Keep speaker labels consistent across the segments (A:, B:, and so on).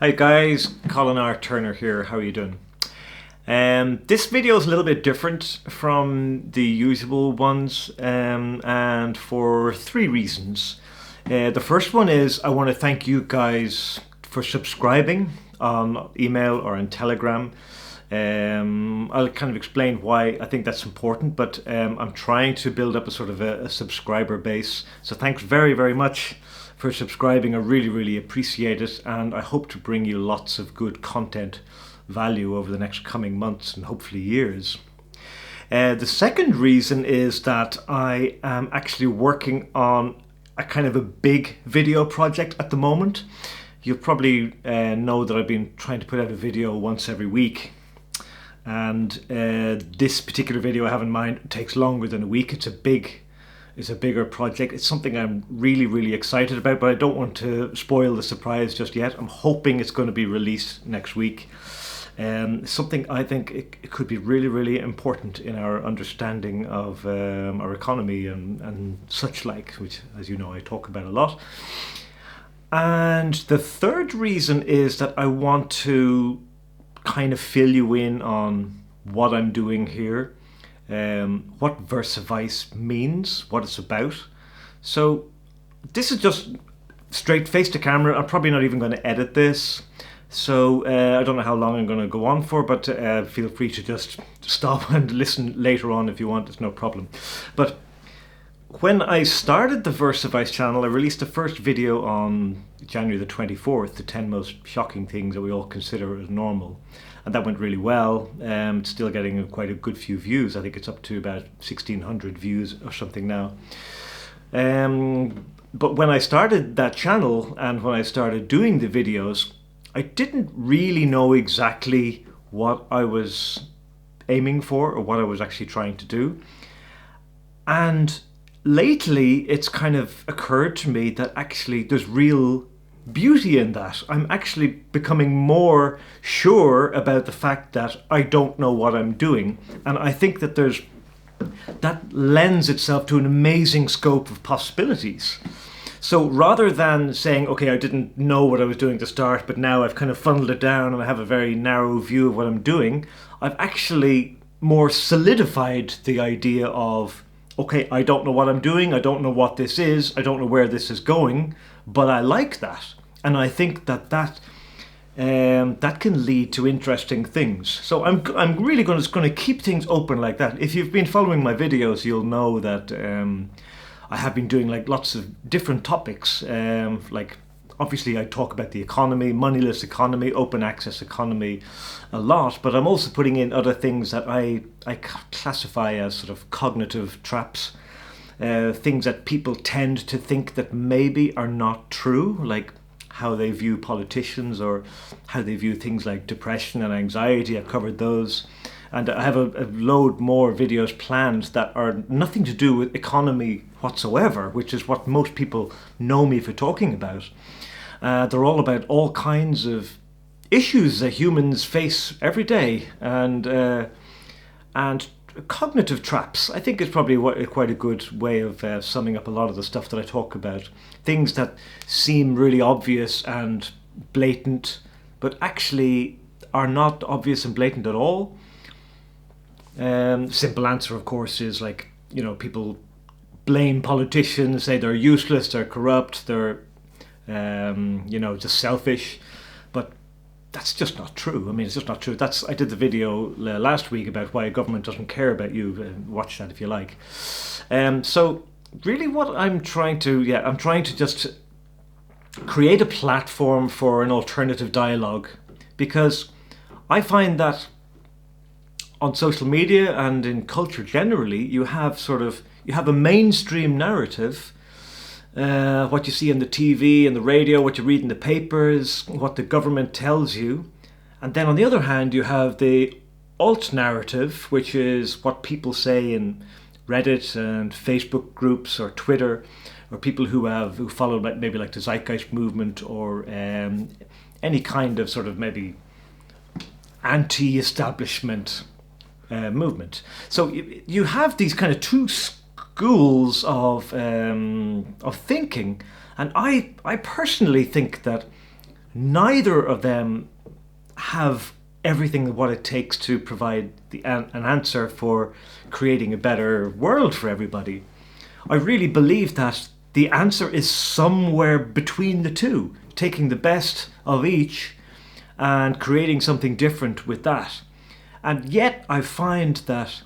A: Hi guys, Colin R. Turner here. How are you doing? This video is a little bit different from the usual ones, and for three reasons. The first one is I want to thank you guys for subscribing on email or on Telegram. I'll kind of explain why I think that's important, but I'm trying to build up a sort of a subscriber base. So thanks very, very much for subscribing. I really, really appreciate it, and I hope to bring you lots of good content value over the next coming months and hopefully years. The second reason is that I am actually working on a kind of a big video project at the moment. You probably know that I've been trying to put out a video once every week, and this particular video I have in mind takes longer than a week. It's a bigger project. It's something I'm really, really excited about, but I don't want to spoil the surprise just yet. I'm hoping it's going to be released next week. Something I think it could be really, really important in our understanding of our economy and such like, which, as you know, I talk about a lot. And the third reason is that I want to kind of fill you in on what I'm doing here, what Versavice means, what it's about. So this is just straight face to camera. I'm probably not even going to edit this. So I don't know how long I'm going to go on for, but feel free to just stop and listen later on if you want. It's no problem. But when I started the Versavice channel, I released the first video on January the 24th, the 10 most shocking things that we all consider as normal. And that went really well. It's still getting quite a good few views. I think it's up to about 1,600 views or something now. But when I started that channel and when I started doing the videos, I didn't really know exactly what I was aiming for or what I was actually trying to do. And lately, it's kind of occurred to me that actually there's real beauty in that. I'm actually becoming more sure about the fact that I don't know what I'm doing. And I think that that lends itself to an amazing scope of possibilities. So rather than saying, okay, I didn't know what I was doing to start, but now I've kind of funneled it down and I have a very narrow view of what I'm doing, I've actually more solidified the idea of, okay, I don't know what I'm doing, I don't know what this is, I don't know where this is going, but I like that. And I think that can lead to interesting things. So I'm really going to keep things open like that. If you've been following my videos, you'll know that I have been doing like lots of different topics. Like obviously I talk about the economy, moneyless economy, open access economy a lot, but I'm also putting in other things that I classify as sort of cognitive traps, things that people tend to think that maybe are not true, like how they view politicians or how they view things like depression and anxiety. I've covered those. And I have a load more videos planned that are nothing to do with economy whatsoever, which is what most people know me for talking about. They're all about all kinds of issues that humans face every day, and cognitive traps, I think, is probably quite a good way of summing up a lot of the stuff that I talk about. Things that seem really obvious and blatant, but actually are not obvious and blatant at all. Simple answer, of course, is like, people blame politicians, say they're useless, they're corrupt, they're, just selfish. But that's just not true. I mean, it's just not true. I did the video last week about why a government doesn't care about you. Watch that if you like. So really what I'm trying to just create a platform for an alternative dialogue, because I find that on social media and in culture generally, you have a mainstream narrative, what you see on the TV and the radio, what you read in the papers, what the government tells you. And then on the other hand, you have the alt narrative, which is what people say in Reddit and Facebook groups or Twitter, or people who follow maybe like the Zeitgeist movement or any kind of sort of maybe anti-establishment movement. So you have these kind of two schools of thinking, and I personally think that neither of them have everything what it takes to provide an answer for creating a better world for everybody. I really believe that the answer is somewhere between the two, taking the best of each and creating something different with that. And yet I find that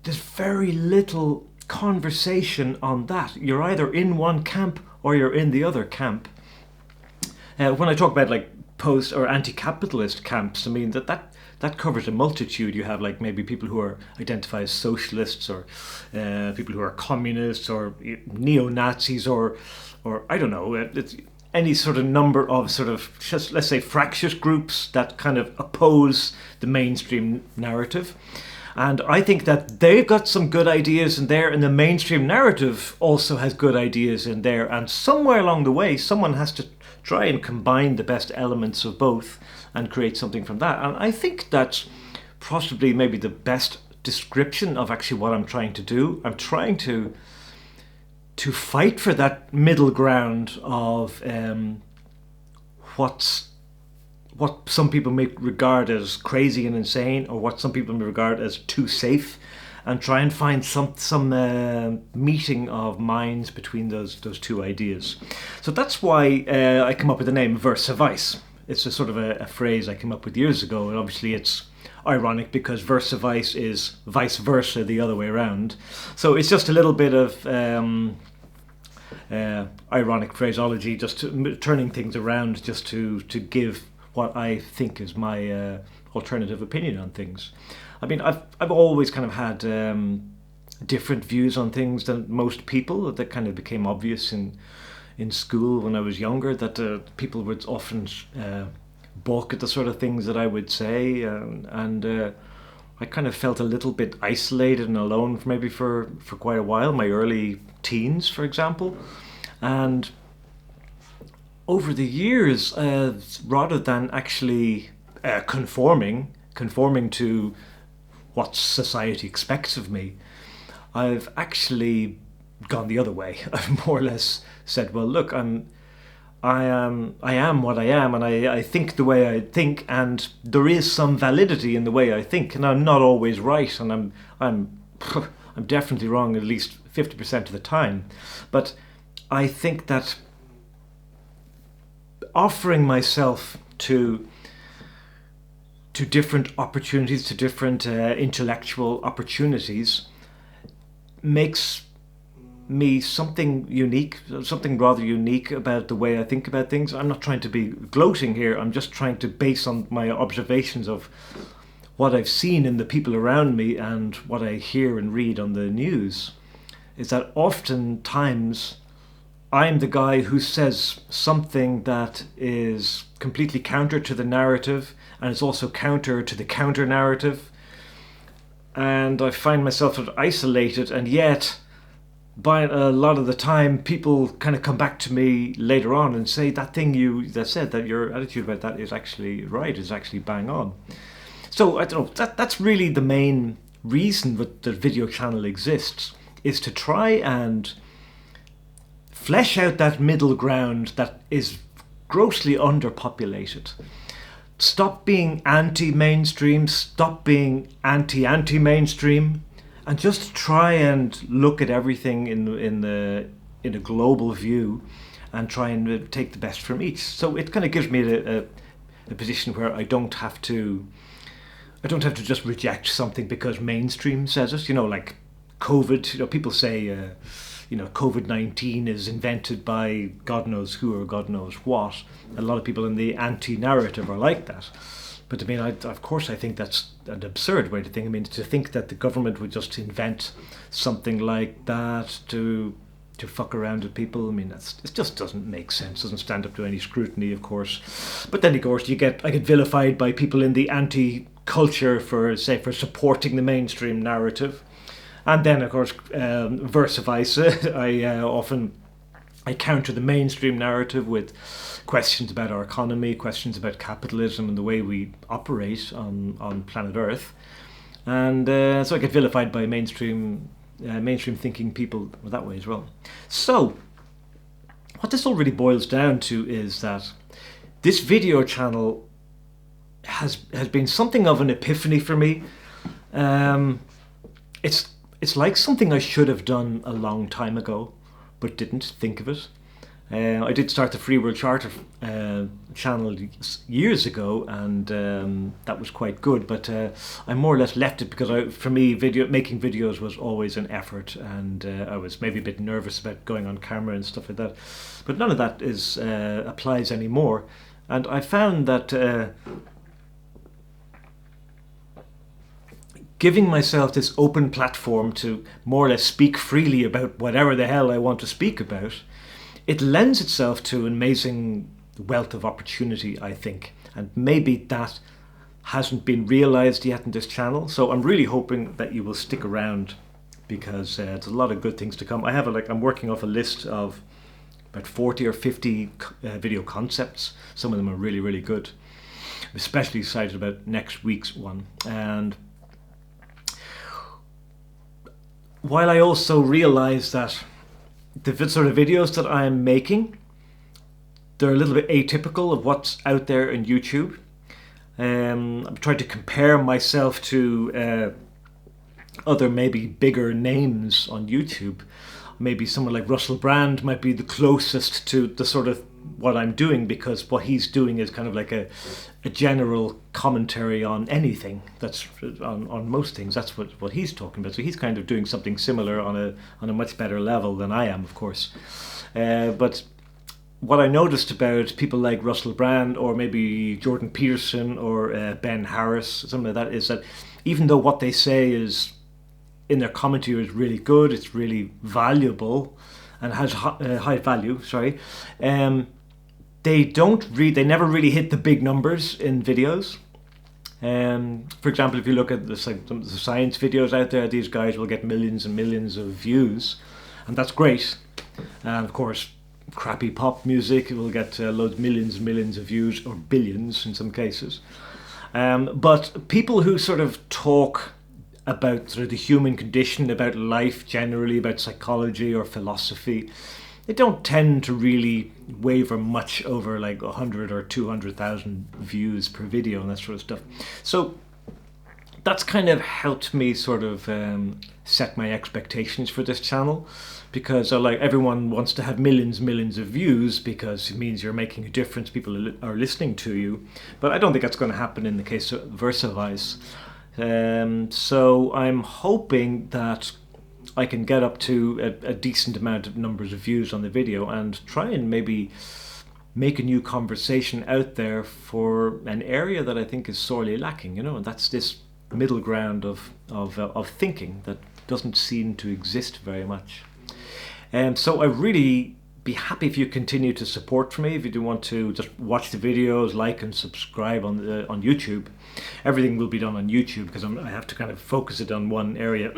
A: there's very little conversation on that. You're either in one camp or you're in the other camp. When I talk about like post or anti-capitalist camps, I mean that covers a multitude. You have like maybe people who are identify as socialists, or people who are communists, or neo-Nazis, or I don't know. It's any sort of number of sort of, just let's say, fractious groups that kind of oppose the mainstream narrative. And I think that they've got some good ideas in there, and the mainstream narrative also has good ideas in there. And somewhere along the way, someone has to try and combine the best elements of both and create something from that. And I think that's possibly maybe the best description of actually what I'm trying to do. I'm trying to fight for that middle ground of what some people may regard as crazy and insane, or what some people may regard as too safe, and try and find some meeting of minds between those two ideas. So that's why I come up with the name Versa Vice. It's a sort of a phrase I came up with years ago, and obviously it's ironic because Versa Vice is vice versa, the other way around. So it's just a little bit of ironic phraseology, just turning things around, just to give what I think is my alternative opinion on things. I mean, I've always kind of had different views on things than most people. That kind of became obvious in school when I was younger, that people would often balk at the sort of things that I would say, and I kind of felt a little bit isolated and alone for quite a while, my early teens, for example. And over the years, rather than actually conforming to what society expects of me, I've actually gone the other way. I've more or less said, well, look, I am what I am, and I think the way I think, and there is some validity in the way I think, and I'm not always right, and I'm definitely wrong at least 50% of the time. But I think that offering myself to different opportunities, to different intellectual opportunities, makes me something unique, something rather unique about the way I think about things. I'm not trying to be gloating here. I'm just trying to base on my observations of what I've seen in the people around me and what I hear and read on the news, is that oftentimes I'm the guy who says something that is completely counter to the narrative, and it's also counter to the counter narrative. And I find myself sort of isolated, and yet by a lot of the time people kind of come back to me later on and say that thing that said that your attitude about that is actually right, is actually bang on. So I don't know, that's really the main reason that the video channel exists, is to try and flesh out that middle ground that is grossly underpopulated. Stop being anti-mainstream, stop being anti-mainstream, and just try and look at everything in a global view, and try and take the best from each. So it kind of gives me a position where I don't have to just reject something because mainstream says it. Like COVID. People say COVID-19 is invented by God knows who or God knows what. A lot of people in the anti-narrative are like that. But I mean, of course I think that's an absurd way to think. I mean, to think that the government would just invent something like that to fuck around with people, I mean, it just doesn't make sense, doesn't stand up to any scrutiny, of course. But then, of course, I get vilified by people in the anti-culture for supporting the mainstream narrative. And then, of course, versa versa, I counter the mainstream narrative with questions about our economy, questions about capitalism and the way we operate on planet Earth. And so I get vilified by mainstream thinking people that way as well. So what this all really boils down to is that this video channel has been something of an epiphany for me. It's like something I should have done a long time ago, but didn't think of it. I did start the Free World Charter channel years ago, and that was quite good. But I more or less left it because for me, making videos was always an effort, and I was maybe a bit nervous about going on camera and stuff like that. But none of that applies anymore, and I found that giving myself this open platform to more or less speak freely about whatever the hell I want to speak about, it lends itself to an amazing wealth of opportunity, I think. And maybe that hasn't been realized yet in this channel. So I'm really hoping that you will stick around, because there's a lot of good things to come. I'm working off a list of about 40 or 50 video concepts. Some of them are really, really good. I'm especially excited about next week's one. And while I also realize that the sort of videos that I'm making, they're a little bit atypical of what's out there in YouTube. I'm trying to compare myself to other maybe bigger names on YouTube. Maybe someone like Russell Brand might be the closest to the sort of what I'm doing, because what he's doing is kind of like a general commentary on anything, that's on most things. That's what he's talking about. So he's kind of doing something similar on a much better level than I am, of course. But what I noticed about people like Russell Brand, or maybe Jordan Peterson, or Ben Harris, something like that, is that even though what they say is in their commentary is really good, it's really valuable and has high value, they never really hit the big numbers in videos. For example, if you look at the science videos out there, these guys will get millions and millions of views, and that's great. And of course, crappy pop music will get millions and millions of views, or billions in some cases. But people who sort of talk about sort of the human condition, about life generally, about psychology or philosophy, they don't tend to really waver much over like 100 or 200,000 views per video and that sort of stuff. So that's kind of helped me sort of set my expectations for this channel, because everyone wants to have millions of views, because it means you're making a difference, people are listening to you. But I don't think that's going to happen in the case of VersaVice. So I'm hoping that I can get up to a decent amount of numbers of views on the video, and try and maybe make a new conversation out there for an area that I think is sorely lacking, and that's this middle ground of thinking that doesn't seem to exist very much. So I really be happy if you continue to support me. If you do want to just watch the videos, like and subscribe on YouTube. Everything will be done on YouTube, because I have to kind of focus it on one area.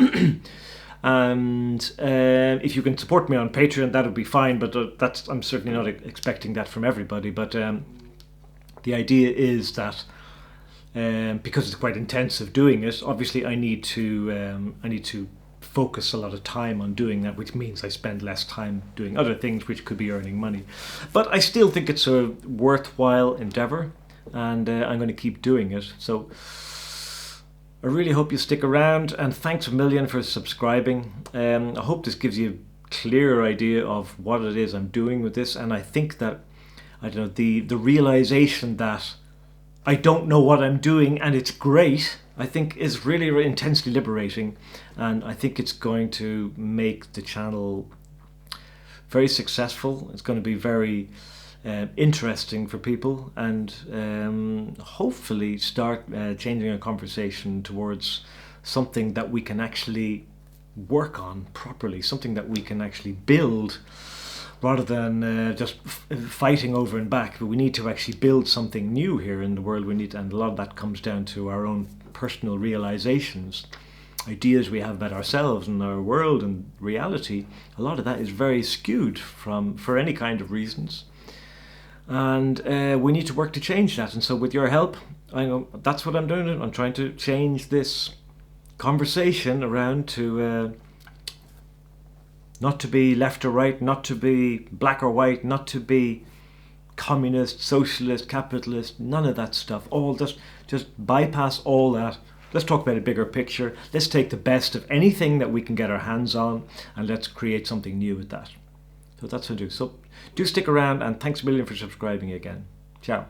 A: And if you can support me on Patreon, that would be fine, but I'm certainly not expecting that from everybody. But the idea is that because it's quite intensive doing it, obviously I need to focus a lot of time on doing that, which means I spend less time doing other things which could be earning money. But I still think it's a worthwhile endeavor, and I'm going to keep doing it. So I really hope you stick around, and thanks a million for subscribing. I hope this gives you a clearer idea of what it is I'm doing with this, and I think that, the realization that I don't know what I'm doing and it's great, I think is really, really intensely liberating, and I think it's going to make the channel very successful. It's going to be very interesting for people, and hopefully start changing a conversation towards something that we can actually work on properly, something that we can actually build, rather than just fighting over and back. But we need to actually build something new here in the world. And a lot of that comes down to our own personal realizations, ideas we have about ourselves and our world and reality. A lot of that is very skewed for any kind of reasons. And we need to work to change that. And so with your help, I know that's what I'm doing. I'm trying to change this conversation around to Not to be left or right, not to be black or white, not to be communist, socialist, capitalist, none of that stuff. All just bypass all that. Let's talk about a bigger picture. Let's take the best of anything that we can get our hands on and let's create something new with that. So that's what I do. So do stick around, and thanks a million for subscribing again. Ciao.